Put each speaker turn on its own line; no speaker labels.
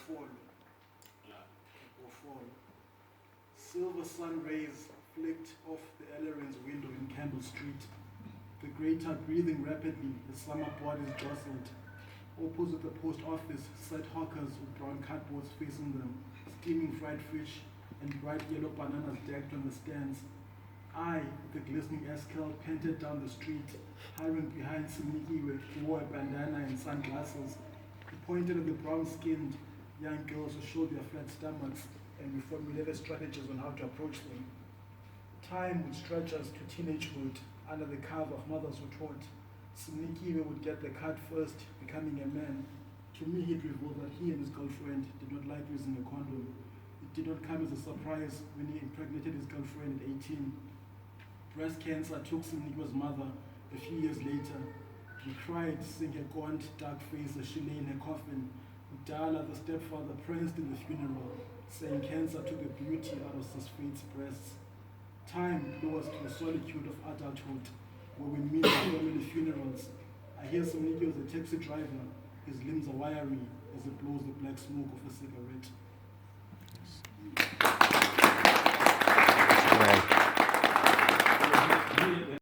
eBhofolo. Silver sun rays flicked off the Elleren's window in Campbell Street. The greater breathing rapidly, the summer bodies jostled. Opposite the post office sat hawkers with brown cardboards facing them, steaming fried fish and bright yellow bananas decked on the stands. I, with the glistening escal, panted down the street, hurrying behind Songeziwe, who wore a bandana and sunglasses. He pointed at the brown-skinned young girls who showed their flat stomachs, and we formulated strategies on how to approach them. Time would stretch us to teenagehood under the cover of mothers who taught. Songeziwe would get the card first, becoming a man. To me, he'd revealed that he and his girlfriend did not like using a condom. It did not come as a surprise when he impregnated his girlfriend at 18. Breast cancer took Songeziwe's mother a few years later. He cried, seeing her gaunt, dark face as she lay in her coffin. Udala, the stepfather, pranced in the funeral, saying cancer took the beauty out of Sis Faith's breasts. Time blew us to the solitude of adulthood, where we meet at family funerals. I hear Songeziwe as a taxi driver. His limbs are wiry as he blows the black smoke of a cigarette.